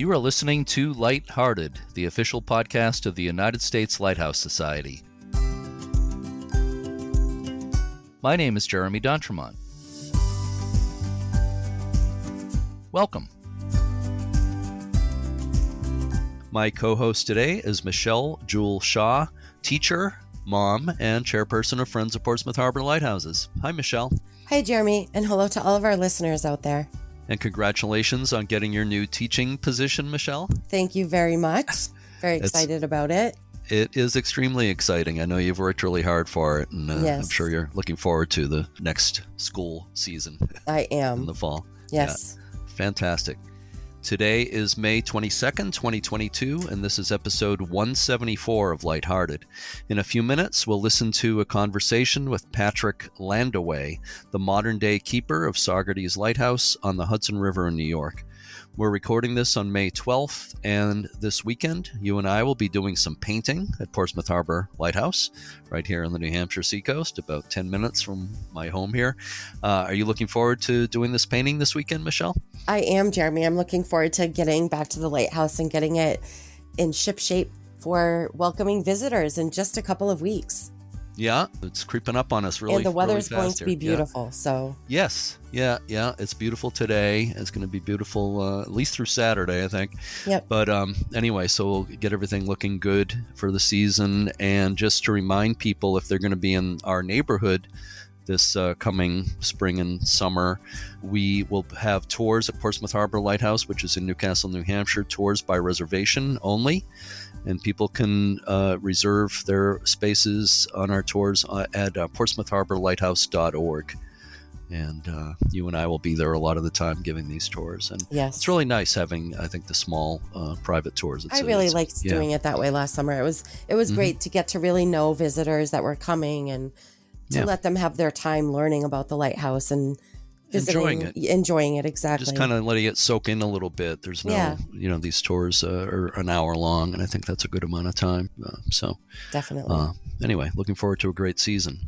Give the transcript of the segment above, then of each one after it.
You are listening to Lighthearted, the official podcast of the United States Lighthouse Society. My name is Jeremy D'Entremont. Welcome. My co-host today is Michelle Jewel Shaw, teacher, mom, and chairperson of Friends of Portsmouth Harbor Lighthouses. Hi, Michelle. Hi, Jeremy, and hello to all of our listeners out there. And congratulations on getting your new teaching position, Michelle. Thank you very much. Very excited about it. It is extremely exciting. I know you've worked really hard for it, and Yes. I'm sure you're looking forward to the next school season I am. in the fall. Yes. Yeah, fantastic. Today is May 22nd, 2022, and this is episode 174 of Lighthearted. In a few minutes, we'll listen to a conversation with Patrick Landewe, the modern-day keeper of Saugerties Lighthouse on the Hudson River in New York. We're recording this on May 12th, and this weekend, you and I will be doing some painting at Portsmouth Harbor Lighthouse, right here on the New Hampshire seacoast, about 10 minutes from my home here. Are you looking forward to doing this painting this weekend, Michelle? I am, Jeremy. I'm looking forward to getting back to the lighthouse and getting it in ship shape for welcoming visitors in just a couple of weeks. Yeah, it's creeping up on us really And the weather's really going fast to be here. beautiful, so. Yes. Yeah. It's beautiful today. It's going to be beautiful at least through Saturday, I think. Yep. But anyway, so we'll get everything looking good for the season. And just to remind people, if they're going to be in our neighborhood this coming spring and summer, we will have tours at Portsmouth Harbor Lighthouse, which is in Newcastle, New Hampshire, tours by reservation only. And people can reserve their spaces on our tours at portsmouthharborlighthouse.org. And you and I will be there a lot of the time giving these tours. And Yes. it's really nice having, I think, the small private tours. I really liked doing it that way last summer. It was great to get to really know visitors that were coming and to let them have their time learning about the lighthouse and visiting, enjoying it, exactly. Just kind of letting it soak in a little bit. There's no, these tours are an hour long, and I think that's a good amount of time. Definitely. Anyway, looking forward to a great season.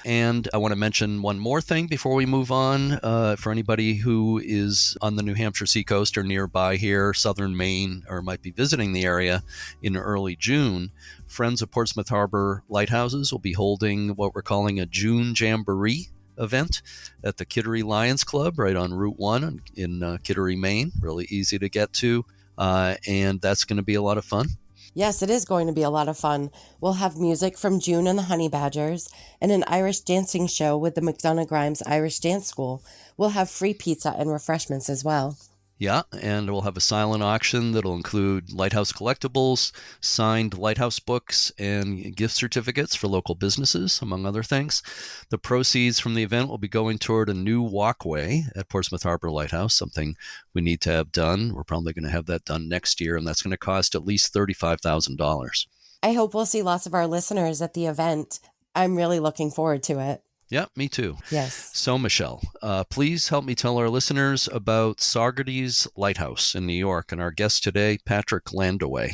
And I want to mention one more thing before we move on. For anybody who is on the New Hampshire seacoast or nearby here, southern Maine, or might be visiting the area in early June, Friends of Portsmouth Harbor Lighthouses will be holding what we're calling a June Jamboree event at the Kittery Lions Club right on Route 1 in Kittery, Maine. Really easy to get to, and that's going to be a lot of fun. Yes, it is going to be a lot of fun. We'll have music from June and the Honey Badgers and an Irish dancing show with the McDonough Grimes Irish Dance School. We'll have free pizza and refreshments as well. Yeah, and we'll have a silent auction that'll include lighthouse collectibles, signed lighthouse books, and gift certificates for local businesses, among other things. The proceeds from the event will be going toward a new walkway at Portsmouth Harbor Lighthouse, something we need to have done. We're probably going to have that done next year, and that's going to cost at least $35,000. I hope we'll see lots of our listeners at the event. I'm really looking forward to it. Yeah, me too. Yes. So, Michelle, please help me tell our listeners about Saugerties Lighthouse in New York and our guest today, Patrick Landewe.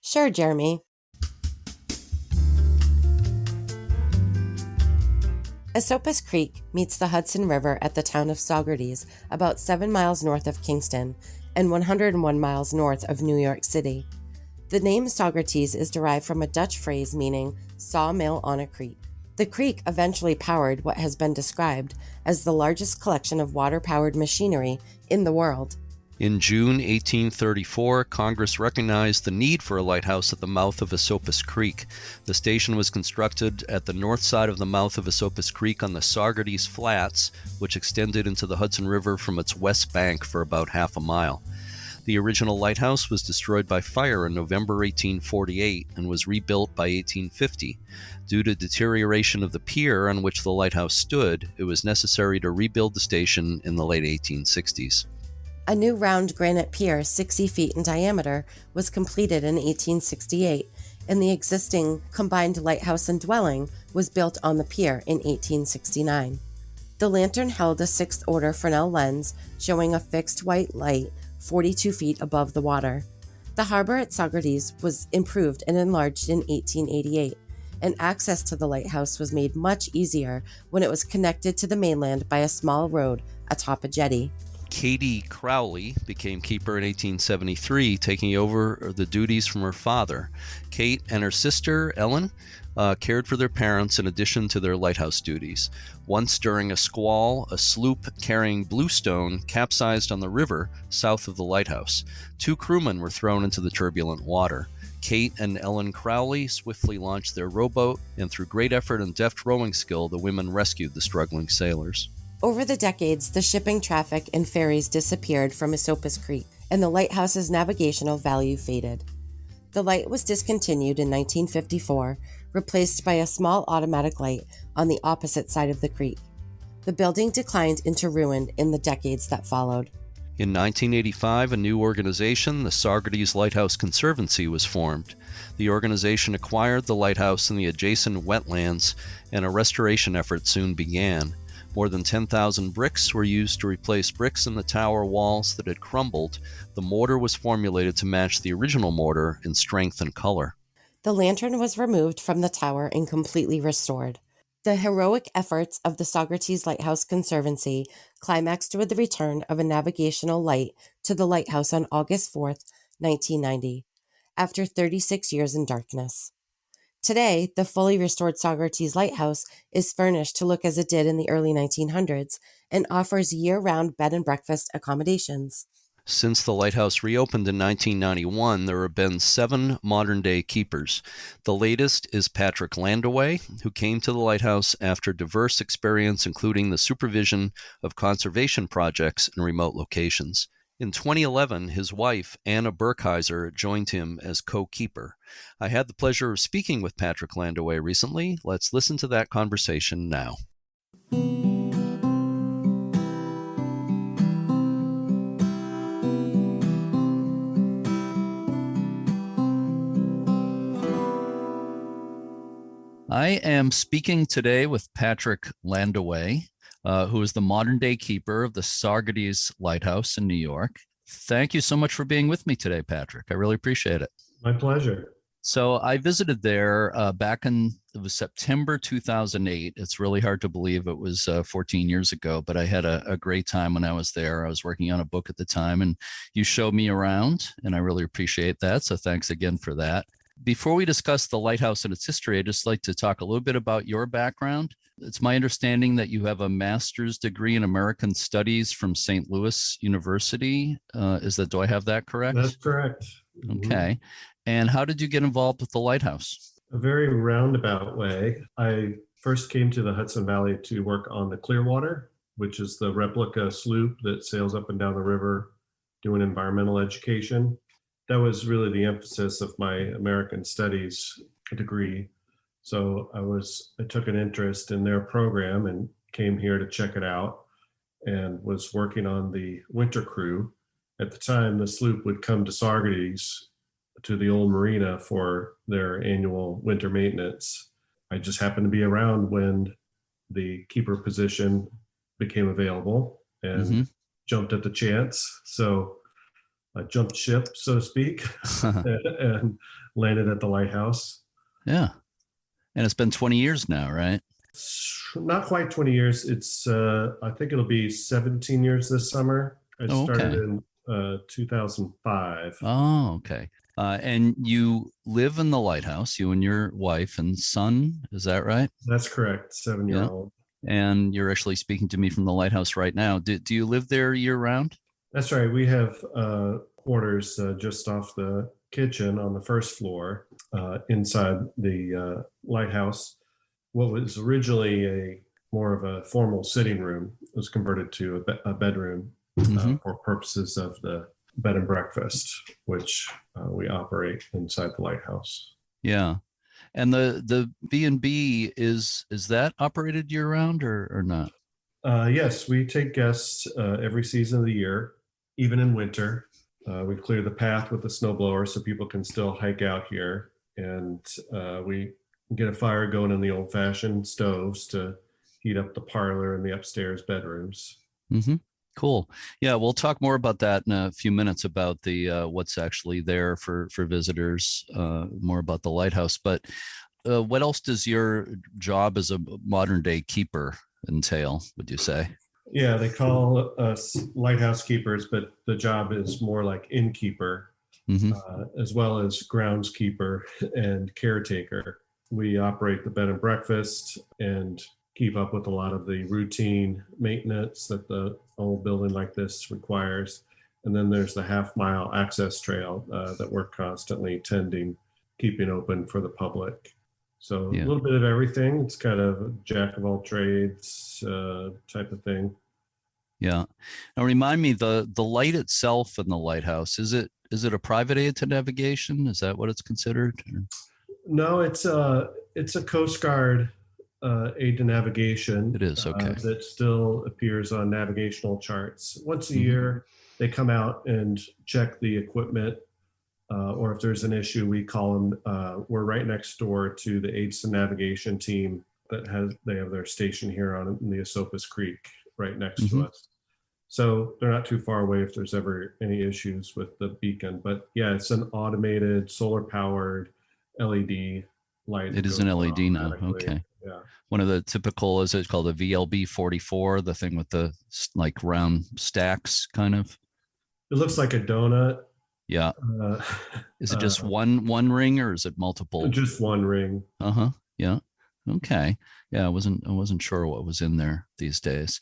Sure, Jeremy. Esopus Creek meets the Hudson River at the town of Saugerties, about 7 miles north of Kingston and 101 miles north of New York City. The name Saugerties is derived from a Dutch phrase meaning sawmill on a creek. The creek eventually powered what has been described as the largest collection of water-powered machinery in the world. In June 1834, Congress recognized the need for a lighthouse at the mouth of Esopus Creek. The station was constructed at the north side of the mouth of Esopus Creek on the Saugerties Flats, which extended into the Hudson River from its west bank for about half a mile. The original lighthouse was destroyed by fire in November 1848 and was rebuilt by 1850. Due to deterioration of the pier on which the lighthouse stood, it was necessary to rebuild the station in the late 1860s. A new round granite pier 60 feet in diameter was completed in 1868, and the existing combined lighthouse and dwelling was built on the pier in 1869. The lantern held a 6th order Fresnel lens showing a fixed white light 42 feet above the water. The harbor at Saugerties was improved and enlarged in 1888, and access to the lighthouse was made much easier when it was connected to the mainland by a small road atop a jetty. Katie Crowley became keeper in 1873, taking over the duties from her father. Kate and her sister, Ellen, cared for their parents in addition to their lighthouse duties. Once during a squall, a sloop carrying bluestone capsized on the river south of the lighthouse. 2 crewmen were thrown into the turbulent water. Kate and Ellen Crowley swiftly launched their rowboat, and through great effort and deft rowing skill, the women rescued the struggling sailors. Over the decades, the shipping traffic and ferries disappeared from Esopus Creek, and the lighthouse's navigational value faded. The light was discontinued in 1954, replaced by a small automatic light on the opposite side of the creek. The building declined into ruin in the decades that followed. In 1985, a new organization, the Saugerties Lighthouse Conservancy, was formed. The organization acquired the lighthouse and the adjacent wetlands, and a restoration effort soon began. More than 10,000 bricks were used to replace bricks in the tower walls that had crumbled. The mortar was formulated to match the original mortar in strength and color. The lantern was removed from the tower and completely restored. The heroic efforts of the Saugerties Lighthouse Conservancy climaxed with the return of a navigational light to the lighthouse on August 4th, 1990, after 36 years in darkness. Today, the fully restored Saugerties Lighthouse is furnished to look as it did in the early 1900s and offers year-round bed and breakfast accommodations. Since the lighthouse reopened in 1991, there have been 7 modern-day keepers. The latest is Patrick Landewe, who came to the lighthouse after diverse experience, including the supervision of conservation projects in remote locations. In 2011, his wife, Anna Berkheiser, joined him as co-keeper. I had the pleasure of speaking with Patrick Landewe recently. Let's listen to that conversation now. I am speaking today with Patrick Landewe, who is the modern-day keeper of the Saugerties Lighthouse in New York. Thank you so much for being with me today, Patrick. I really appreciate it. My pleasure. So I visited there back in September 2008. It's really hard to believe it was 14 years ago, but I had a great time when I was there. I was working on a book at the time, and you showed me around, and I really appreciate that. So thanks again for that. Before we discuss the lighthouse and its history, I'd just like to talk a little bit about your background. It's my understanding that you have a master's degree in American Studies from St. Louis University. Do I have that correct? That's correct. Okay. And how did you get involved with the lighthouse? A very roundabout way. I first came to the Hudson Valley to work on the Clearwater, which is the replica sloop that sails up and down the river doing environmental education. That was really the emphasis of my American Studies degree. So I took an interest in their program and came here to check it out and was working on the winter crew. At the time, the sloop would come to Saugerties, to the old marina for their annual winter maintenance. I just happened to be around when the keeper position became available and jumped at the chance. So I jumped ship, so to speak, and landed at the lighthouse. Yeah. And it's been 20 years now, right? Not quite 20 years. It's, I think it'll be 17 years this summer. I started in 2005. Oh, okay. And you live in the lighthouse, you and your wife and son, is that right? That's correct, 7-year-old. Yeah. And you're actually speaking to me from the lighthouse right now. Do you live there year round? That's right. We have quarters just off the kitchen on the first floor inside the lighthouse. What was originally more of a formal sitting room was converted to a bedroom for purposes of the bed and breakfast, which we operate inside the lighthouse. Yeah. And the B&B, is that operated year round or not? Yes, we take guests every season of the year, even in winter. We clear the path with the snowblower so people can still hike out here. And we get a fire going in the old-fashioned stoves to heat up the parlor and the upstairs bedrooms. Mm-hmm. Cool. Yeah, we'll talk more about that in a few minutes about the what's actually there for visitors, more about the lighthouse. But what else does your job as a modern day keeper entail, would you say? Yeah, they call us lighthouse keepers, but the job is more like innkeeper, Hmm. as well as groundskeeper and caretaker. We operate the bed and breakfast and keep up with a lot of the routine maintenance that the old building like this requires. And then there's the half-mile access trail that we're constantly tending, keeping open for the public. So a Yeah. little bit of everything. It's kind of a jack of all trades type of thing. Yeah. Now remind me, the light itself in the lighthouse, is it a private aid to navigation? Is that what it's considered? No, it's a Coast Guard aid to navigation It is. Okay. that still appears on navigational charts. Once a Mhm. year, they come out and check the equipment, or if there's an issue, we call them. We're right next door to the aids to navigation team they have their station here on in the Esopus Creek, right next to Mhm. us. So they're not too far away if there's ever any issues with the beacon. But yeah, it's an automated solar powered LED light. It That is goes an on LED now. automatically. Okay. Yeah. One of the typical, is it called a VLB 44, the thing with the like round stacks kind of? It looks like a donut. Yeah. Uh, Is it just one ring or is it multiple? just one ring. Uh-huh. Yeah. Okay. Yeah, I wasn't sure what was in there these days.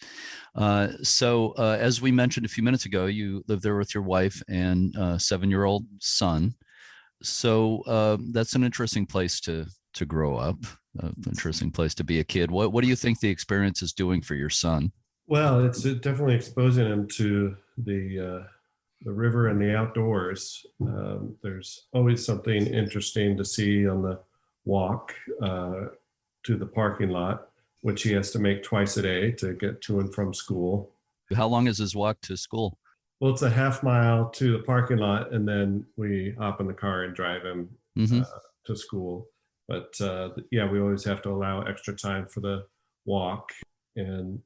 So as we mentioned a few minutes ago, you live there with your wife and 7-year-old son. So that's an interesting place to grow up. Interesting place to be a kid. What do you think the experience is doing for your son? Well, it's definitely exposing him to the river and the outdoors. There's always something interesting to see on the walk to the parking lot, which he has to make twice a day to get to and from school. How long is his walk to school? Well, it's a half-mile to the parking lot, and then we hop in the car and drive him Hmm. to school. But yeah, we always have to allow extra time for the walk, and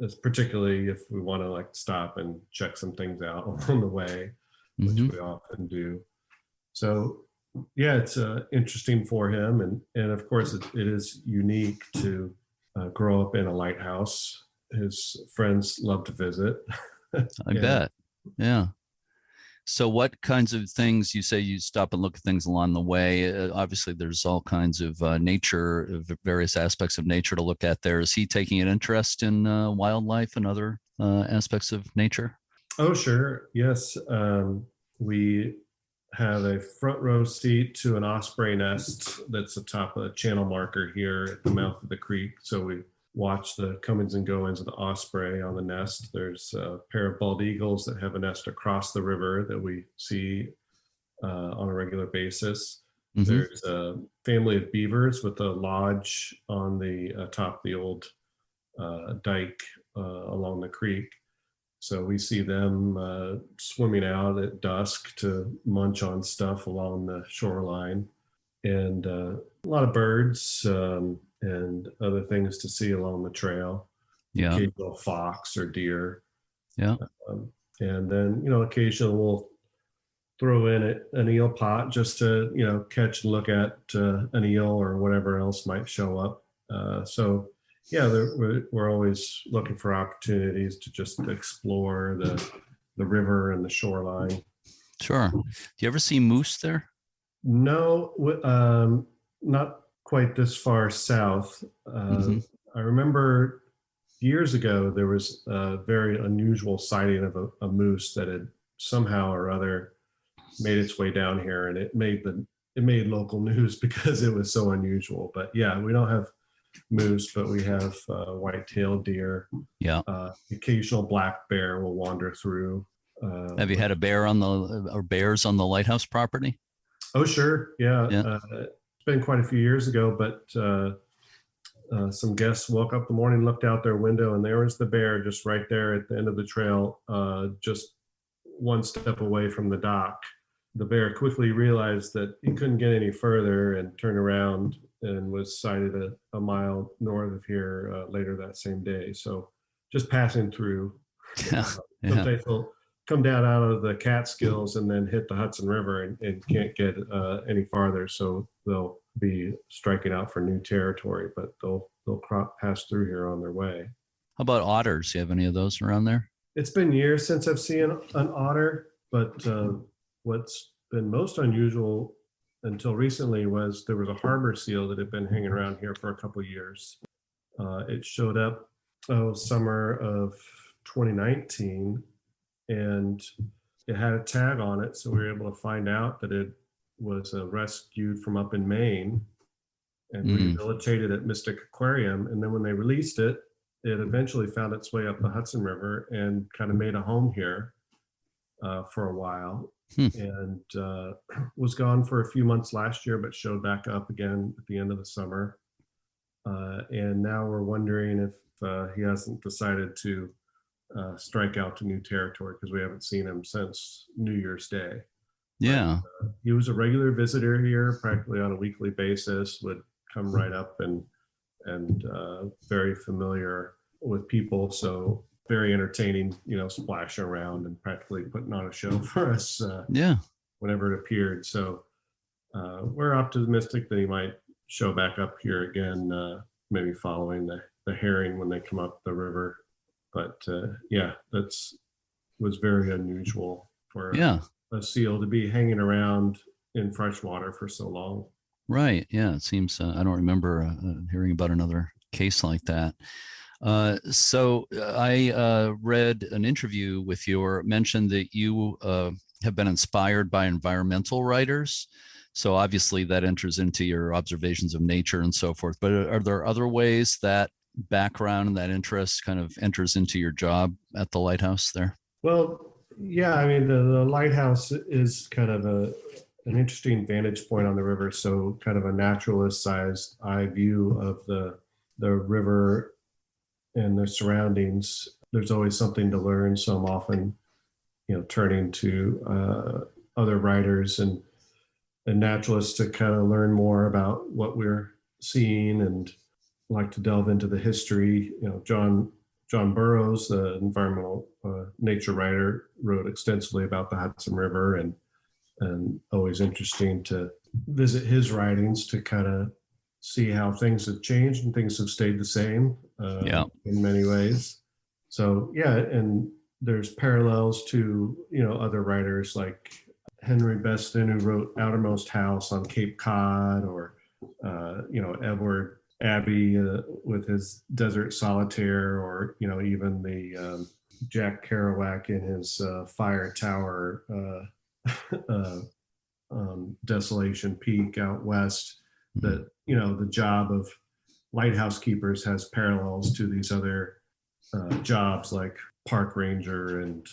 it's particularly if we want to like stop and check some things out along the way, which Hmm. we often do. So yeah, it's interesting for him, and of course it is unique to grow up in a lighthouse. His friends love to visit. I Yeah. bet. Yeah. So what kinds of things, you say you stop and look at things along the way? Obviously, there's all kinds of nature, various aspects of nature to look at there. Is he taking an interest in wildlife and other aspects of nature? Oh, sure. Yes. We have a front row seat to an osprey nest that's atop a channel marker here at the mouth of the creek. So we watch the comings and goings of the osprey on the nest. There's a pair of bald eagles that have a nest across the river that we see on a regular basis. Hmm. There's a family of beavers with a lodge on the top of the old dike along the creek. So we see them swimming out at dusk to munch on stuff along the shoreline, and a lot of birds and other things to see along the trail. Yeah. Occasional fox or deer, Yeah. and then occasionally we'll throw in an eel pot just to catch and look at an eel or whatever else might show up. So yeah, we're always looking for opportunities to just explore the river and the shoreline. Sure. Do you ever see moose there? No, not quite this far south. Mhm. I remember years ago there was a very unusual sighting of a moose that had somehow or other made its way down here, and it made local news because it was so unusual. But yeah, we don't have moose, but we have white-tailed deer. Yeah. Occasional black bear will wander through. Have you had a bear or bears on the lighthouse property? Oh, sure. Yeah. Yeah. It's been quite a few years ago, but some guests woke up the morning, looked out their window, and there was the bear just right there at the end of the trail, just one step away from the dock. The bear quickly realized that he couldn't get any further and turned around and was sighted a mile north of here later that same day. So just passing through. Yeah. Sometimes they'll come down out of the Catskills and then hit the Hudson River and can't get any farther. So they'll be striking out for new territory, but they'll pass through here on their way. How about otters? You have any of those around there? It's been years since I've seen an otter, but what's been most unusual until recently was there was a harbor seal that had been hanging around here for a couple of years. It showed up summer of 2019, and it had a tag on it, so we were able to find out that it was rescued from up in Maine and rehabilitated at Mystic Aquarium. And then when they released it, it eventually found its way up the Hudson River and kind of made a home here for a while. And was gone for a few months last year, but showed back up again at the end of the summer. And now we're wondering if he hasn't decided to strike out to new territory, because we haven't seen him since New Year's Day. Yeah. But, he was a regular visitor here practically on a weekly basis, would come right up and very familiar with people. So very entertaining, splashing around and practically putting on a show for us whenever it appeared. So we're optimistic that he might show back up here again, maybe following the herring when they come up the river. But was very unusual for a seal to be hanging around in fresh water for so long. Right. Yeah. It seems, I don't remember hearing about another case like that. So I read an interview with you, mentioned that you have been inspired by environmental writers. So obviously that enters into your observations of nature and so forth. But are there other ways that background and that interest kind of enters into your job at the lighthouse there? Well, yeah, I mean, the lighthouse is kind of an interesting vantage point on the river. So kind of a naturalist-sized eye view of the river and the surroundings. There's always something to learn. So I'm often, turning to other writers and naturalists to kind of learn more about what we're seeing, and like to delve into the history. John Burroughs, the environmental nature writer, wrote extensively about the Hudson River, and always interesting to visit his writings to kind of see how things have changed and things have stayed the same in many ways. So and there's parallels to other writers like Henry Beston, who wrote Outermost House on Cape Cod, or Edward Abbey with his Desert Solitaire, or even the Jack Kerouac in his Fire Tower, Desolation Peak out west. That the job of lighthouse keepers has parallels to these other jobs like park ranger and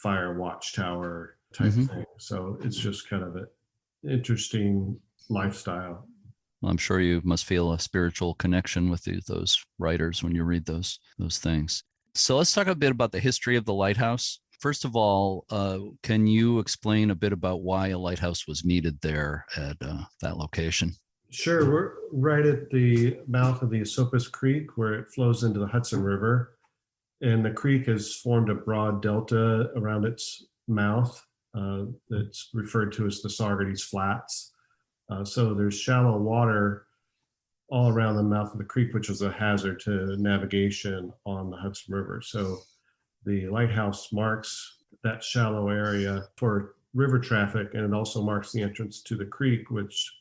fire watchtower type thing. So it's just kind of an interesting lifestyle. Well, I'm sure you must feel a spiritual connection with those writers when you read those things. So let's talk a bit about the history of the lighthouse. First of all, can you explain a bit about why a lighthouse was needed there at that location? Sure. We're right at the mouth of the Esopus Creek, where it flows into the Hudson River. And the creek has formed a broad delta around its mouth that's referred to as the Saugerties Flats. So there's shallow water all around the mouth of the creek, which is a hazard to navigation on the Hudson River. So the lighthouse marks that shallow area for river traffic, and it also marks the entrance to the creek, which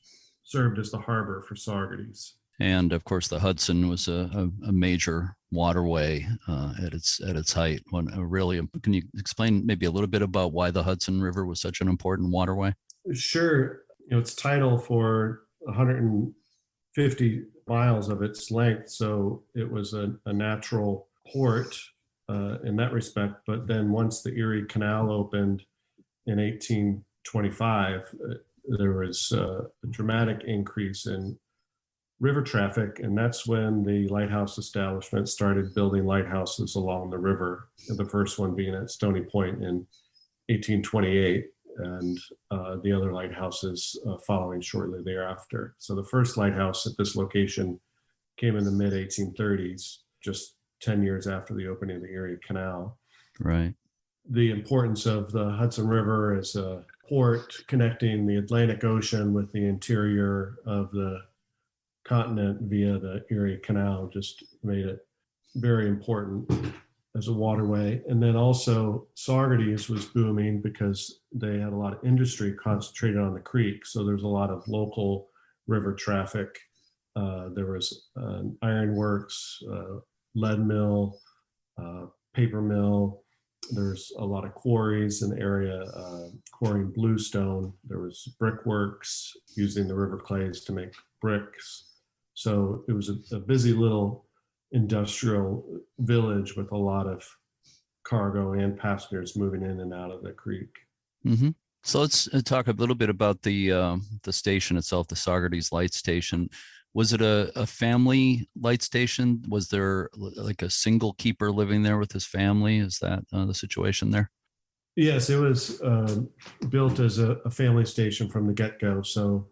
served as the harbor for Saugerties. And of course, the Hudson was a major waterway at its height. Can you explain maybe a little bit about why the Hudson River was such an important waterway? Sure. It's tidal for 150 miles of its length, so it was a natural port in that respect. But then once the Erie Canal opened in 1825, there was a dramatic increase in river traffic, and that's when the lighthouse establishment started building lighthouses along the river, the first one being at Stony Point in 1828, and the other lighthouses following shortly thereafter. So the first lighthouse at this location came in the mid-1830s, just 10 years after the opening of the Erie Canal. Right. The importance of the Hudson River as a port connecting the Atlantic Ocean with the interior of the continent via the Erie Canal just made it very important as a waterway. And then also Saugerties was booming because they had a lot of industry concentrated on the creek. So there's a lot of local river traffic. There was an ironworks, lead mill, paper mill. There's a lot of quarries in the area, quarrying bluestone. There was brickworks using the river clays to make bricks. So it was a busy little industrial village with a lot of cargo and passengers moving in and out of the creek. Mm-hmm. So let's talk a little bit about the station itself, the Saugerties Light Station. Was it a family light station? Was there like a single keeper living there with his family? Is that the situation there? Yes, it was built as a family station from the get-go. So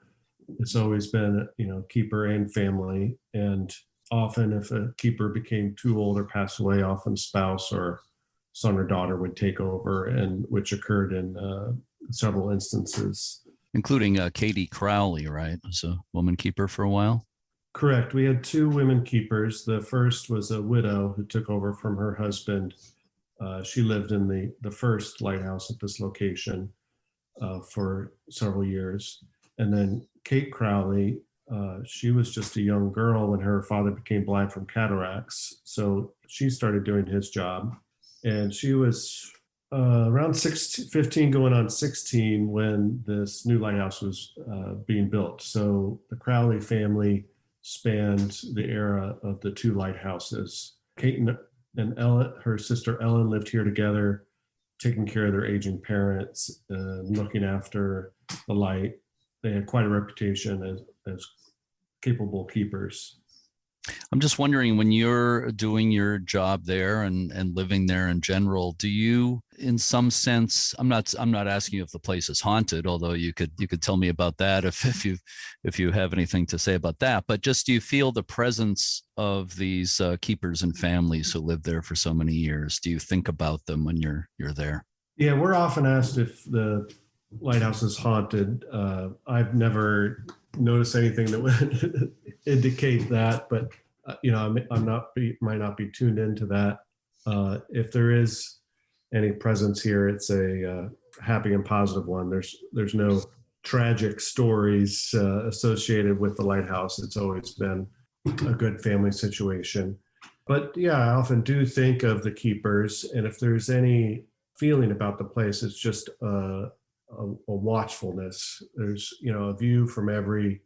it's always been, keeper and family. And often if a keeper became too old or passed away, often spouse or son or daughter would take over, and which occurred in several instances. Including Katie Crowley, right? Was a woman keeper for a while. Correct. We had two women keepers. The first was a widow who took over from her husband. She lived in the first lighthouse at this location for several years. And then Kate Crowley, she was just a young girl when her father became blind from cataracts. So she started doing his job. And she was around 15 going on 16 when this new lighthouse was being built. So the Crowley family spanned the era of the two lighthouses. Kate and Ellen, her sister Ellen, lived here together, taking care of their aging parents, looking after the light. They had quite a reputation as capable keepers. I'm just wondering, when you're doing your job there and living there in general, do you, in some sense, I'm not asking you if the place is haunted, although you could tell me about that if you have anything to say about that. But just, do you feel the presence of these keepers and families who lived there for so many years? Do you think about them when you're there? Yeah, we're often asked if the lighthouse is haunted. I've never noticed anything that would indicate that, but might not be tuned into that. If there is any presence here, it's a happy and positive one. There's no tragic stories associated with the lighthouse. It's always been a good family situation. But yeah, I often do think of the keepers, and if there's any feeling about the place, it's just a watchfulness. There's a view from every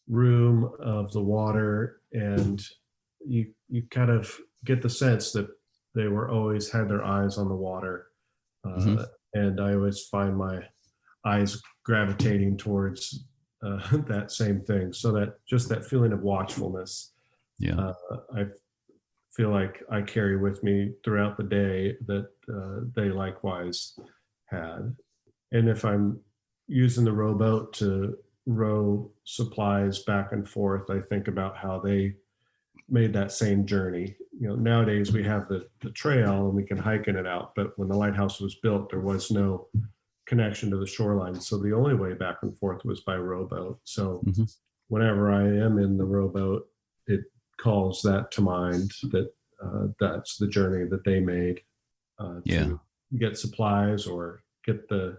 room of the water, and you kind of get the sense that they were always had their eyes on the water. And I always find my eyes gravitating towards that same thing. So that feeling of watchfulness, I feel like I carry with me throughout the day, that they likewise had. And if I'm using the rowboat to row supplies back and forth, I think about how they made that same journey. Nowadays we have the trail and we can hike in and out, but when the lighthouse was built, there was no connection to the shoreline. So the only way back and forth was by rowboat. So whenever I am in the rowboat, it calls that to mind, that that's the journey that they made to get supplies or get the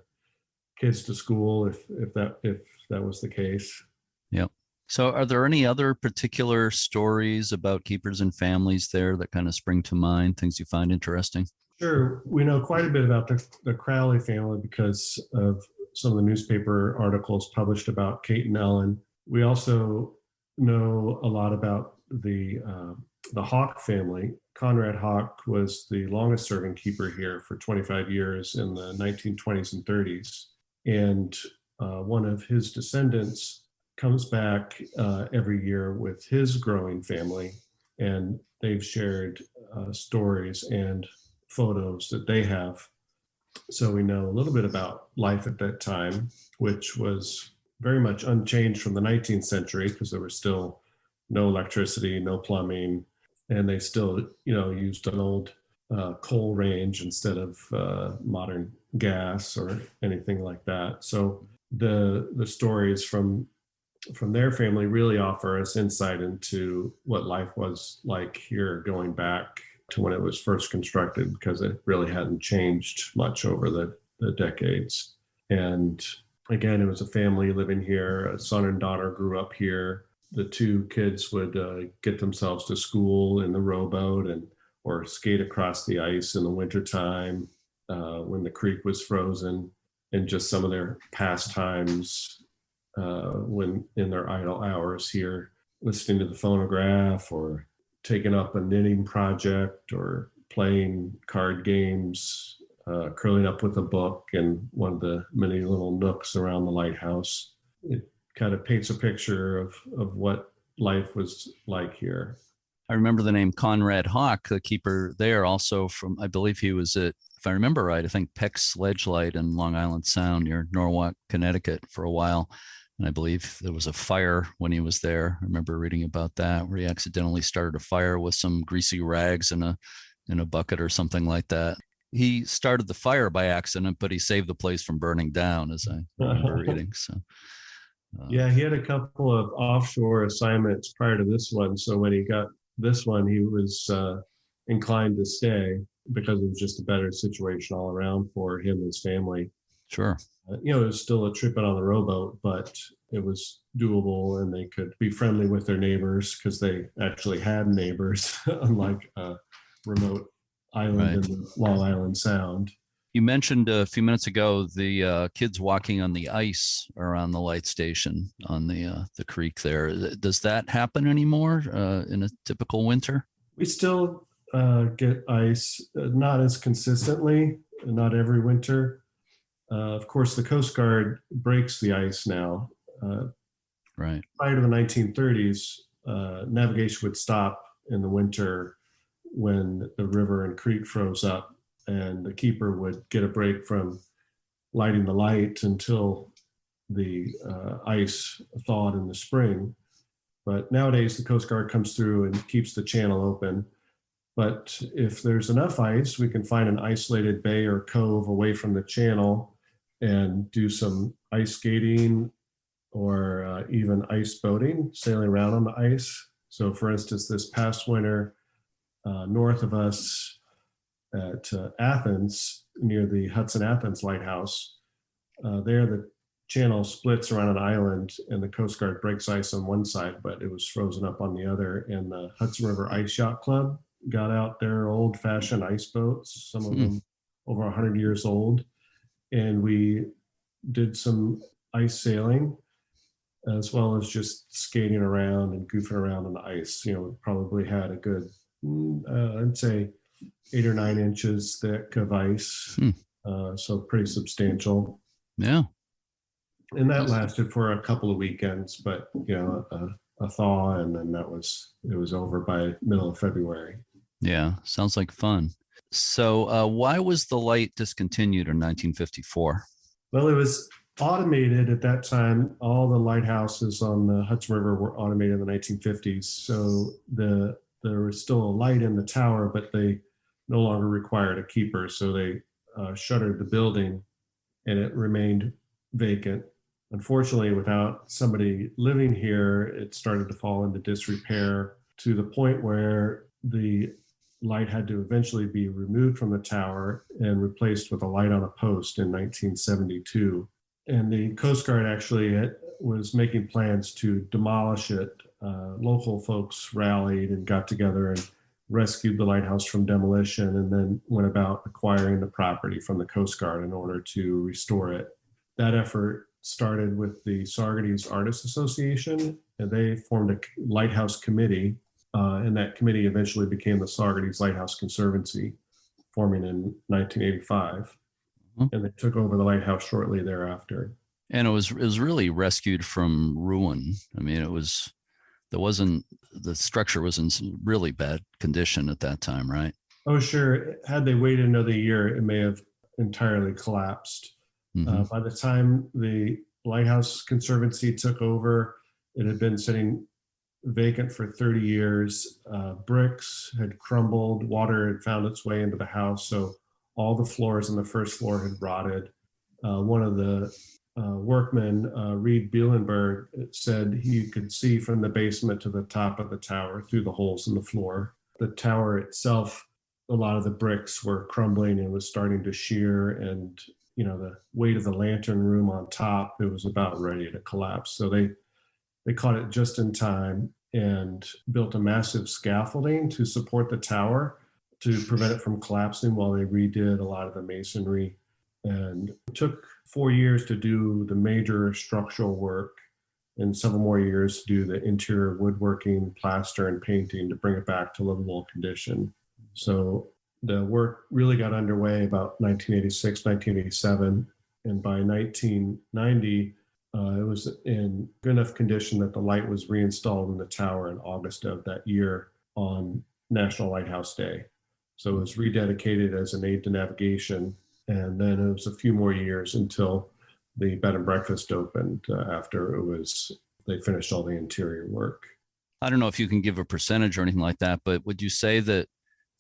kids to school, if that was the case. Yeah. So are there any other particular stories about keepers and families there that kind of spring to mind, things you find interesting? Sure. We know quite a bit about the Crowley family because of some of the newspaper articles published about Kate and Ellen. We also know a lot about the Hawk family. Conrad Hawk was the longest serving keeper here for 25 years in the 1920s and 30s. And one of his descendants comes back every year with his growing family, and they've shared stories and photos that they have. So we know a little bit about life at that time, which was very much unchanged from the 19th century, because there was still no electricity, no plumbing, and they still, used an old coal range instead of modern gas or anything like that. So the stories from from their family really offer us insight into what life was like here going back to when it was first constructed, because it really hadn't changed much over the decades. And again, it was a family living here. A son and daughter grew up here. The two kids would get themselves to school in the rowboat or skate across the ice in the wintertime when the creek was frozen, and just some of their pastimes when in their idle hours here, listening to the phonograph or taking up a knitting project or playing card games, curling up with a book in one of the many little nooks around the lighthouse. It kind of paints a picture of what life was like here. I remember the name Conrad Hawk, the keeper there, also from, I believe he was at, if I remember right, I think Peck's Sledge Light in Long Island Sound near Norwalk, Connecticut for a while. And I believe there was a fire when he was there. I remember reading about that, where he accidentally started a fire with some greasy rags in a bucket or something like that. He started the fire by accident, but he saved the place from burning down, as I remember reading. So, yeah, he had a couple of offshore assignments prior to this one. So when he got this one, he was inclined to stay because it was just a better situation all around for him and his family. Sure. It was still a trip out on the rowboat, but it was doable, and they could be friendly with their neighbors because they actually had neighbors, unlike a remote island in the Long Island Sound. You mentioned a few minutes ago the kids walking on the ice around the light station on the creek there. Does that happen anymore in a typical winter? We still get ice, not as consistently, not every winter. Of course, the Coast Guard breaks the ice now. Right. Prior to the 1930s, navigation would stop in the winter when the river and creek froze up, and the keeper would get a break from lighting the light until the ice thawed in the spring. But nowadays, the Coast Guard comes through and keeps the channel open. But if there's enough ice, we can find an isolated bay or cove away from the channel and do some ice skating or even ice boating, sailing around on the ice. So for instance, this past winter, north of us at Athens, near the Hudson Lighthouse, there the channel splits around an island and the Coast Guard breaks ice on one side, but it was frozen up on the other. And the Hudson River Ice Yacht Club got out their old-fashioned ice boats, some of them over 100 years old, and we did some ice sailing as well as just skating around and goofing around on the ice. We probably had a good, I'd say 8 or 9 inches thick of ice, so pretty substantial. Yeah. And that lasted for a couple of weekends, but a thaw, and then it was over by middle of February. Yeah, sounds like fun. So why was the light discontinued in 1954? Well, it was automated at that time. All the lighthouses on the Hudson River were automated in the 1950s. So there was still a light in the tower, but they no longer required a keeper. So they shuttered the building, and it remained vacant. Unfortunately, without somebody living here, it started to fall into disrepair to the point where the light had to eventually be removed from the tower and replaced with a light on a post in 1972. And the Coast Guard actually was making plans to demolish it. Local folks rallied and got together and rescued the lighthouse from demolition, and then went about acquiring the property from the Coast Guard in order to restore it. That effort started with the Saugerties Artists Association, and they formed a lighthouse committee, and that committee eventually became the Saugerties Lighthouse Conservancy, forming in 1985. And they took over the lighthouse shortly thereafter. And it was really rescued from ruin. I mean, the structure was in really bad condition at that time, right? Oh, sure. Had they waited another year, it may have entirely collapsed. By the time the Lighthouse Conservancy took over, it had been sitting vacant for 30 years. Bricks had crumbled, water had found its way into the house, so all the floors on the first floor had rotted. One of the workman, Reed Bielenberg, said he could see from the basement to the top of the tower through the holes in the floor. The tower itself, a lot of the bricks were crumbling and was starting to shear, and the weight of the lantern room on top, it was about ready to collapse. So they caught it just in time and built a massive scaffolding to support the tower to prevent it from collapsing while they redid a lot of the masonry. And it took 4 years to do the major structural work and several more years to do the interior woodworking, plaster, and painting to bring it back to livable condition. So the work really got underway about 1986, 1987. And by 1990, it was in good enough condition that the light was reinstalled in the tower in August of that year on National Lighthouse Day. So it was rededicated as an aid to navigation. And then it was a few more years until the bed and breakfast opened after they finished all the interior work. I don't know if you can give a percentage or anything like that, but would you say that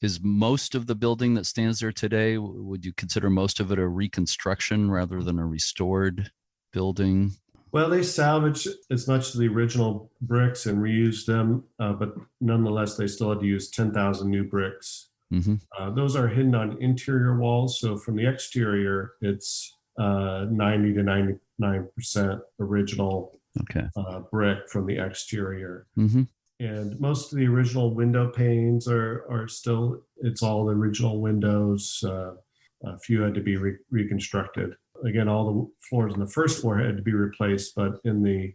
is most of the building that stands there today, would you consider most of it a reconstruction rather than a restored building? Well, they salvaged as much of the original bricks and reused them, but nonetheless, they still had to use 10,000 new bricks. Mm-hmm. Those are hidden on interior walls. So from the exterior, it's 90 to 99% original brick from the exterior. Mm-hmm. And most of the original window panes are still, it's all the original windows. A few had to be reconstructed. Again, all the floors on the first floor had to be replaced, but in the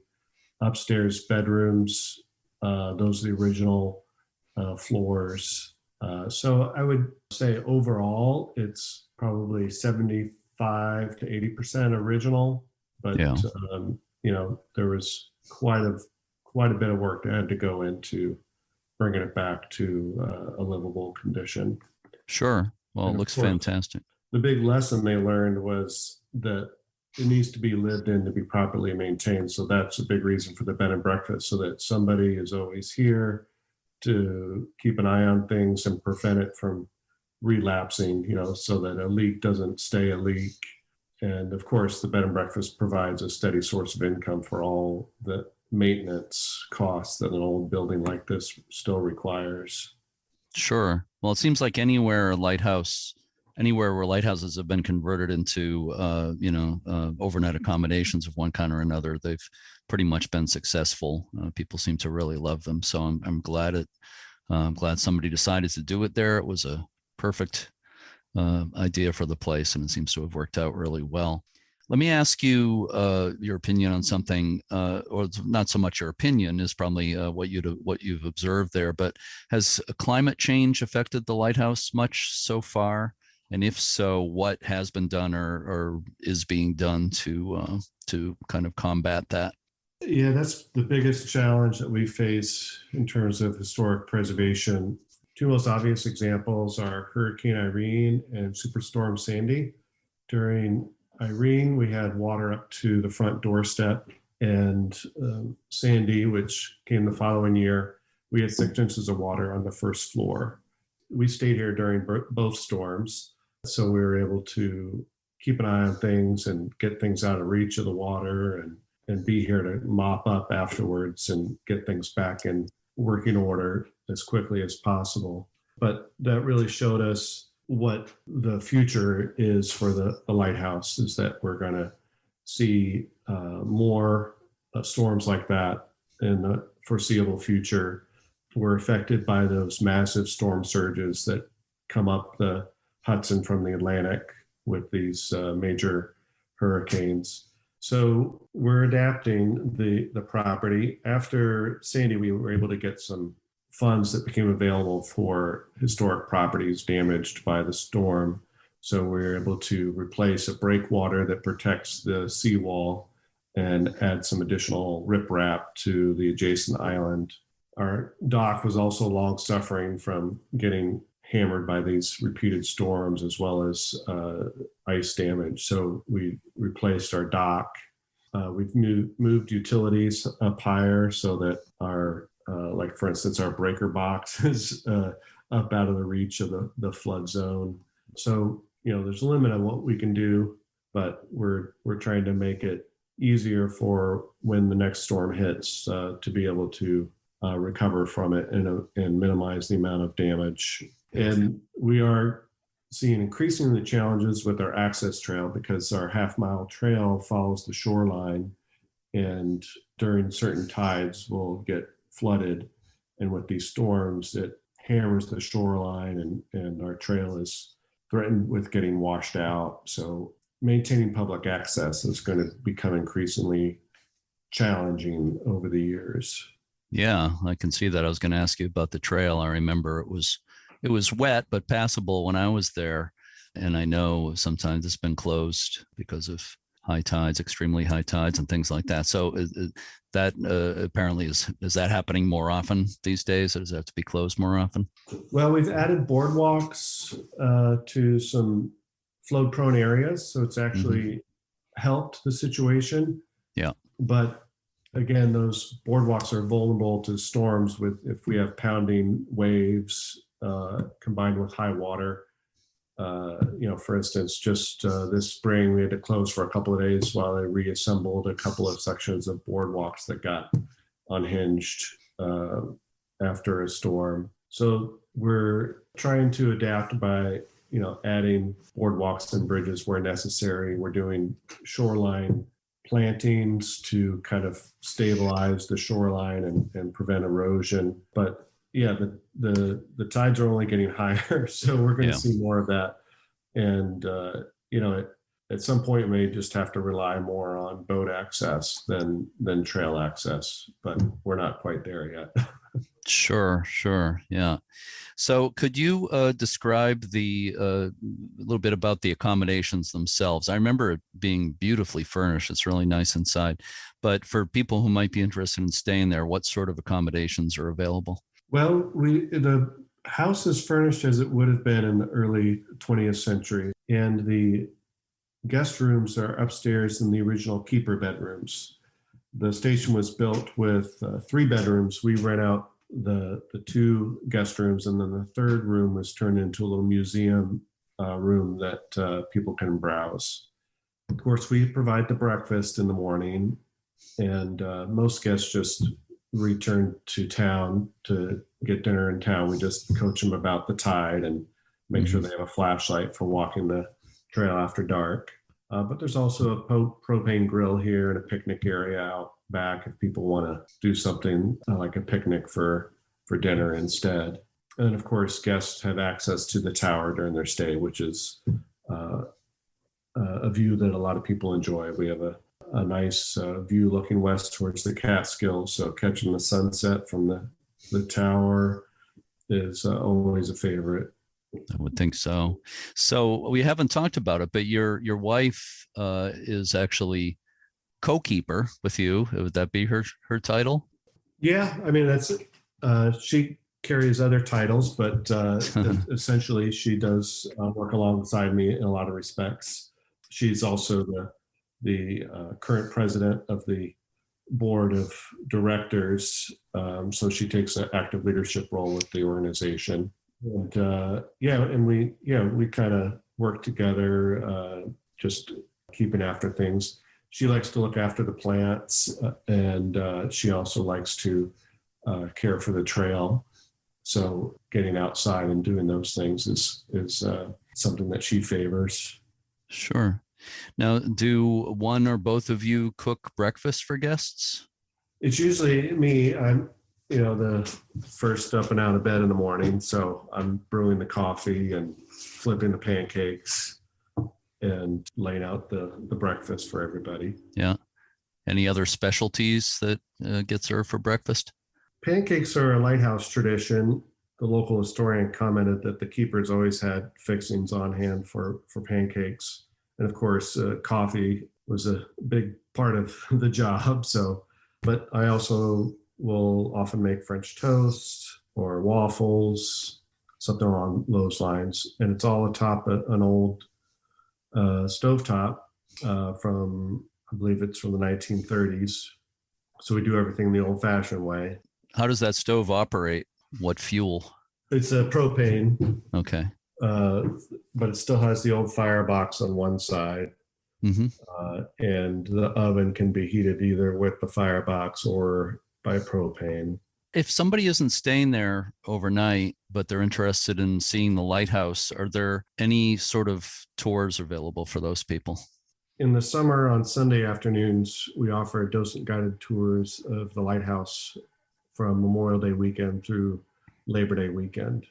upstairs bedrooms, those are the original floors. So I would say overall, it's probably 75 to 80% original, but there was quite a bit of work that had to go into bringing it back to a livable condition. Sure. Well, it looks fantastic. The big lesson they learned was that it needs to be lived in to be properly maintained. So that's a big reason for the bed and breakfast, so that somebody is always here to keep an eye on things and prevent it from relapsing, so that a leak doesn't stay a leak. And of course, the bed and breakfast provides a steady source of income for all the maintenance costs that an old building like this still requires. Sure. Well, it seems like anywhere where lighthouses have been converted into, overnight accommodations of one kind or another, they've pretty much been successful. People seem to really love them. So I'm glad somebody decided to do it there. It was a perfect idea for the place, and it seems to have worked out really well. Let me ask you your opinion on something, or not so much your opinion, is probably what you've observed there. But has climate change affected the lighthouse much so far? And if so, what has been done or is being done to kind of combat that? Yeah, that's the biggest challenge that we face in terms of historic preservation. Two most obvious examples are Hurricane Irene and Superstorm Sandy. During Irene, we had water up to the front doorstep, and Sandy, which came the following year, we had 6 inches of water on the first floor. We stayed here during both storms, so we were able to keep an eye on things and get things out of reach of the water and be here to mop up afterwards and get things back in working order as quickly as possible. But that really showed us what the future is for the lighthouse, is that we're going to see more storms like that in the foreseeable future. We're affected by those massive storm surges that come up the Hudson from the Atlantic with these major hurricanes. So we're adapting the property. After Sandy, we were able to get some funds that became available for historic properties damaged by the storm. So we were able to replace a breakwater that protects the seawall and add some additional riprap to the adjacent island. Our dock was also long suffering from getting hammered by these repeated storms, as well as ice damage. So we replaced our dock. We've moved utilities up higher so that our, like for instance, our breaker box is up out of the reach of the flood zone. So, there's a limit on what we can do but we're trying to make it easier for when the next storm hits to be able to recover from it and minimize the amount of damage. And we are seeing increasingly challenges with our access trail because our half-mile trail follows the shoreline, and during certain tides we'll get flooded. And with these storms, it hammers the shoreline, and our trail is threatened with getting washed out. So maintaining public access is going to become increasingly challenging over the years. Yeah, I can see that. I was going to ask you about the trail. I remember it was wet but passable when I was there, and I know sometimes it's been closed because of high tides, extremely high tides, and things like that. So that apparently is that happening more often these days? Or does it have to be closed more often? Well, we've added boardwalks to some flood-prone areas, so it's actually helped the situation. Yeah, but again, those boardwalks are vulnerable to storms if we have pounding waves combined with high water. For instance, just this spring, we had to close for a couple of days while they reassembled a couple of sections of boardwalks that got unhinged after a storm. So we're trying to adapt by, adding boardwalks and bridges where necessary. We're doing shoreline plantings to kind of stabilize the shoreline and prevent erosion. But yeah, the tides are only getting higher, so we're going to see more of that. And at some point, we may just have to rely more on boat access than trail access, but we're not quite there yet. Sure, yeah. So could you describe a little bit about the accommodations themselves? I remember it being beautifully furnished. It's really nice inside. But for people who might be interested in staying there, what sort of accommodations are available? Well, the house is furnished as it would have been in the early 20th century, and the guest rooms are upstairs in the original keeper bedrooms. The station was built with 3 bedrooms. We rent out the 2 guest rooms, and then the 3rd room was turned into a little museum room that people can browse. Of course, we provide the breakfast in the morning, and most guests just return to town to get dinner in town. We just coach them about the tide and make sure they have a flashlight for walking the trail after dark. But there's also a propane grill here and a picnic area out back if people want to do something like a picnic for dinner instead. And of course, guests have access to the tower during their stay, which is a view that a lot of people enjoy. We have a nice view looking west towards the Catskills, so catching the sunset from the tower is always a favorite. I would think so. So we haven't talked about it, but your wife is actually co-keeper with you. Would that be her title? Yeah, I mean that's she carries other titles, but essentially she does work alongside me in a lot of respects. She's also the current president of the board of directors, so she takes an active leadership role with the organization. And we kind of work together, just keeping after things. She likes to look after the plants, and she also likes to care for the trail. So getting outside and doing those things is something that she favors. Sure. Now, do one or both of you cook breakfast for guests? It's usually me. I'm the first up and out of bed in the morning. So I'm brewing the coffee and flipping the pancakes and laying out the breakfast for everybody. Yeah. Any other specialties that get served for breakfast? Pancakes are a lighthouse tradition. The local historian commented that the keepers always had fixings on hand for pancakes. And of course, coffee was a big part of the job. But I also will often make French toast or waffles, something along those lines. And it's all atop an old stovetop from, I believe it's from the 1930s. So we do everything the old-fashioned way. How does that stove operate? What fuel? It's a propane. Okay. But it still has the old firebox on one side. Mm-hmm. And the oven can be heated either with the firebox or by propane. If somebody isn't staying there overnight, but they're interested in seeing the lighthouse, are there any sort of tours available for those people? In the summer, on Sunday afternoons, we offer docent guided tours of the lighthouse from Memorial Day weekend through Labor Day weekend.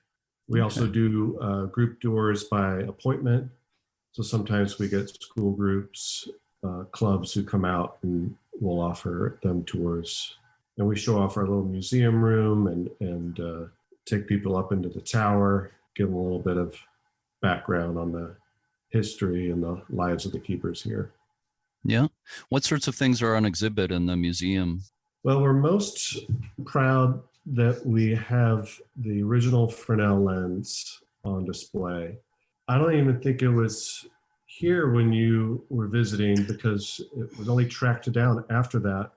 We also do group tours by appointment. So sometimes we get school groups, clubs who come out, and we'll offer them tours. And we show off our little museum room and take people up into the tower, give them a little bit of background on the history and the lives of the keepers here. Yeah. What sorts of things are on exhibit in the museum? Well, we're most proud that we have the original Fresnel lens on display. I don't even think it was here when you were visiting, because it was only tracked down after that.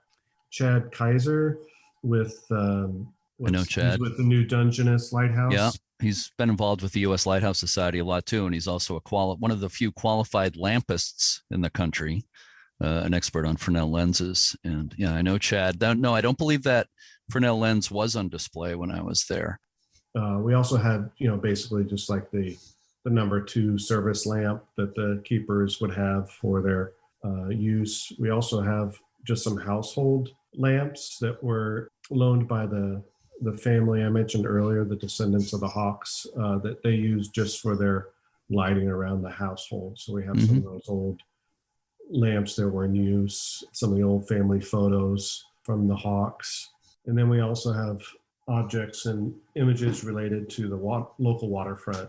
Chad Kaiser with I know Chad. with the new Dungeness Lighthouse. Yeah, he's been involved with the U.S. Lighthouse Society a lot too, and he's also one of the few qualified lampists in the country, an expert on Fresnel lenses. And yeah, I know Chad. No, I don't believe that Fresnel lens was on display when I was there. We also had, basically just like the number 2 service lamp that the keepers would have for their use. We also have just some household lamps that were loaned by the family I mentioned earlier, the descendants of the Hawks, that they use just for their lighting around the household. So we have some of those old lamps that were in use, some of the old family photos from the Hawks. And then we also have objects and images related to the local waterfront,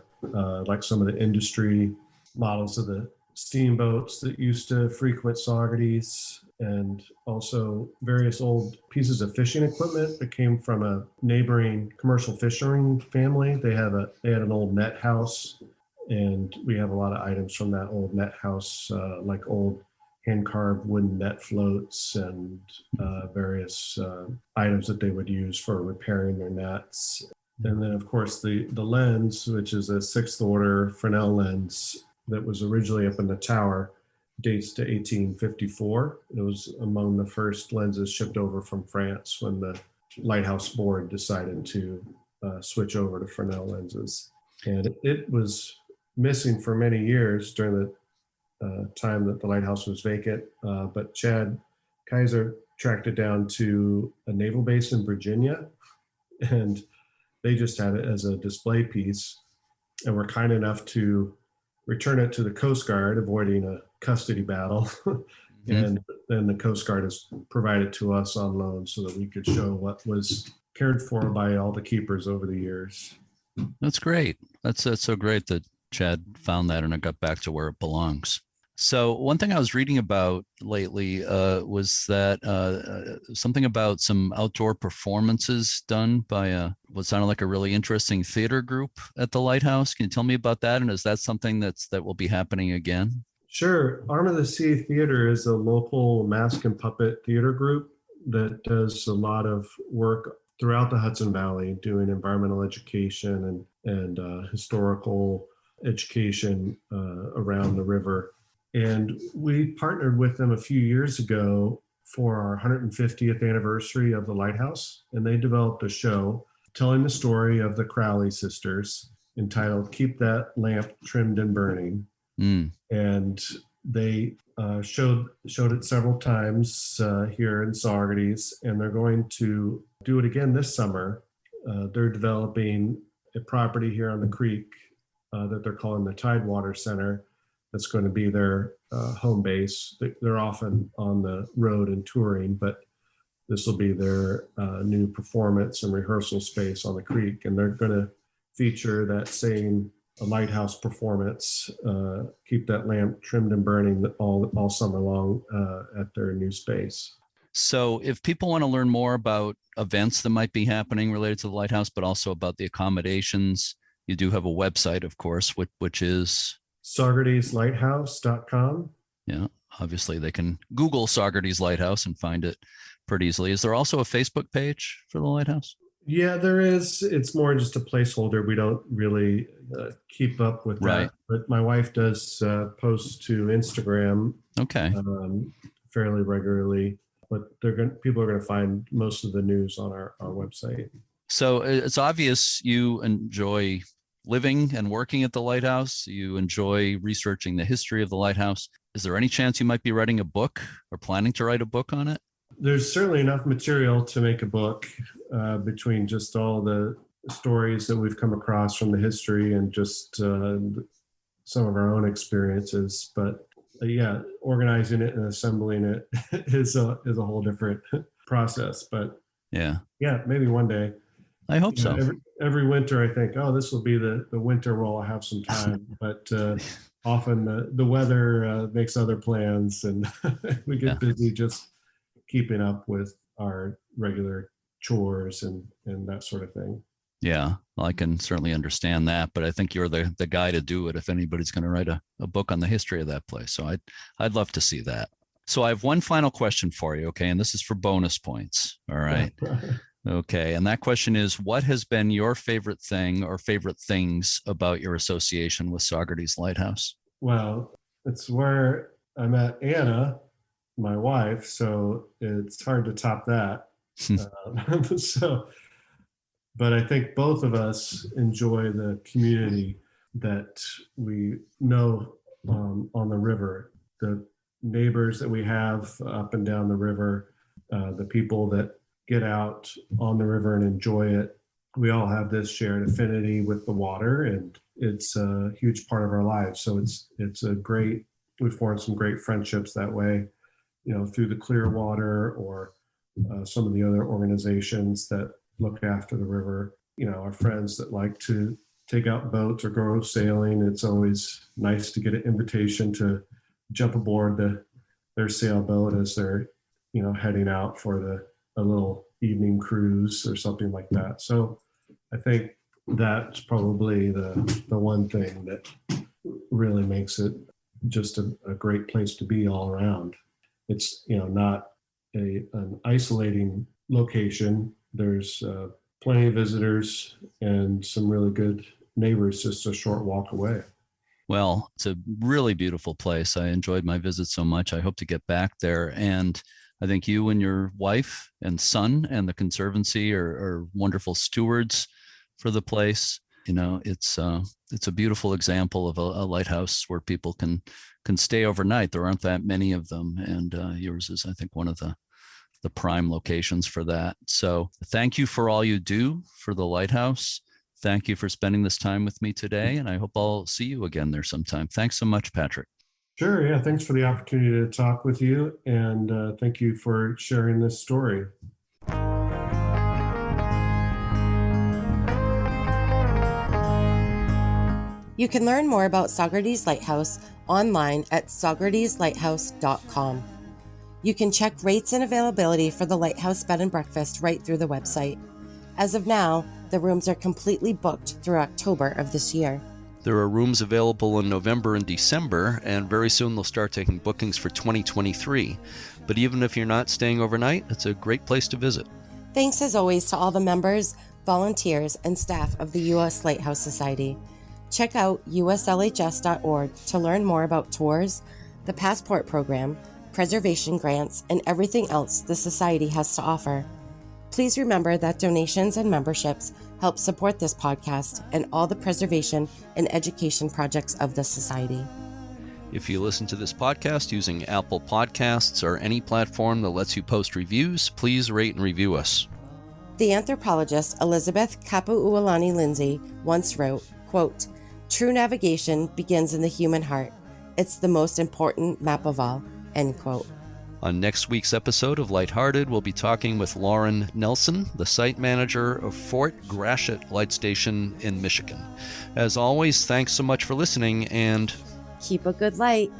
like some of the industry models of the steamboats that used to frequent Saugerties, and also various old pieces of fishing equipment that came from a neighboring commercial fishing family. They had an old net house, and we have a lot of items from that old net house, like old hand-carved wooden net floats and various items that they would use for repairing their nets. And then, of course, the lens, which is a 6th order Fresnel lens that was originally up in the tower, dates to 1854. It was among the first lenses shipped over from France when the Lighthouse Board decided to switch over to Fresnel lenses. And it was missing for many years during the time that the lighthouse was vacant, but Chad Kaiser tracked it down to a naval base in Virginia, and they just had it as a display piece, and were kind enough to return it to the Coast Guard, avoiding a custody battle. And then the Coast Guard has provided to us on loan so that we could show what was cared for by all the keepers over the years. That's great. That's so great that Chad found that and it got back to where it belongs. So one thing I was reading about lately was that something about some outdoor performances done by what sounded like a really interesting theater group at the lighthouse. Can you tell me about that? And is that something that will be happening again? Sure. Arm of the Sea Theater is a local mask and puppet theater group that does a lot of work throughout the Hudson Valley, doing environmental education and historical education around the river. And we partnered with them a few years ago for our 150th anniversary of the lighthouse. And they developed a show telling the story of the Crowley sisters entitled Keep That Lamp Trimmed and Burning. And they showed it several times here in Saugerties, and they're going to do it again this summer. They're developing a property here on the creek that they're calling the Tidewater Center. That's going to be their home base. They're often on the road and touring, but this will be their new performance and rehearsal space on the creek. And they're going to feature that same lighthouse performance, Keep That Lamp Trimmed and Burning, all summer long at their new space. So if people want to learn more about events that might be happening related to the lighthouse, but also about the accommodations, you do have a website, of course, which is SaugertiesLighthouse.com. Yeah, obviously they can Google Saugerties Lighthouse and find it pretty easily. Is there also a Facebook page for the lighthouse? Yeah, there is. It's more just a placeholder. We don't really keep up with Right. that. But my wife does post to Instagram Okay. fairly regularly. But people are going to find most of the news on our website. So it's obvious you enjoy living and working at the lighthouse. You enjoy researching the history of the lighthouse. Is there any chance you might be writing a book or planning to write a book on it? There's certainly enough material to make a book between just all the stories that we've come across from the history and just some of our own experiences. But yeah, organizing it and assembling it is a whole different process. But yeah, maybe one day. I hope so. Every winter, I think, oh, this will be the winter where I'll have some time. But often the weather makes other plans, and we get busy just keeping up with our regular chores and that sort of thing. Yeah, well, I can certainly understand that, but I think you're the guy to do it if anybody's going to write a book on the history of that place. So I'd love to see that. So I have one final question for you, okay? And this is for bonus points, all right? Okay, and that question is, what has been your favorite thing or favorite things about your association with Saugerties Lighthouse? Well, it's where I met Anna, my wife, so it's hard to top that. But I think both of us enjoy the community that we know on the river, the neighbors that we have up and down the river, the people that get out on the river and enjoy it. We all have this shared affinity with the water, and it's a huge part of our lives. So we've formed some great friendships that way, through the Clearwater or some of the other organizations that look after the river. Our friends that like to take out boats or go sailing. It's always nice to get an invitation to jump aboard their sailboat as they're, heading out for a little evening cruise or something like that. So I think that's probably the one thing that really makes it just a great place to be all around. It's, not an isolating location. There's plenty of visitors and some really good neighbors just a short walk away. Well, it's a really beautiful place. I enjoyed my visit so much. I hope to get back there. And I think you and your wife and son and the Conservancy are wonderful stewards for the place. It's a beautiful example of a lighthouse where people can stay overnight. There aren't that many of them. And yours is, I think, one of the prime locations for that. So thank you for all you do for the lighthouse. Thank you for spending this time with me today. And I hope I'll see you again there sometime. Thanks so much, Patrick. Sure. Yeah. Thanks for the opportunity to talk with you. And thank you for sharing this story. You can learn more about Saugerties Lighthouse online at saugertieslighthouse.com. You can check rates and availability for the Lighthouse Bed and Breakfast right through the website. As of now, the rooms are completely booked through October of this year. There are rooms available in November and December, and very soon they'll start taking bookings for 2023. But even if you're not staying overnight, it's a great place to visit. Thanks as always to all the members, volunteers, and staff of the U.S. Lighthouse Society. Check out uslhs.org to learn more about tours, the Passport Program, preservation grants, and everything else the Society has to offer. Please remember that donations and memberships help support this podcast and all the preservation and education projects of the Society. If you listen to this podcast using Apple Podcasts or any platform that lets you post reviews, please rate and review us. The anthropologist Elizabeth Kapu'ualani Lindsay once wrote, quote, "True navigation begins in the human heart. It's the most important map of all," end quote. On next week's episode of Lighthearted, we'll be talking with Lauren Nelson, the site manager of Fort Gratiot Light Station in Michigan. As always, thanks so much for listening, and keep a good light.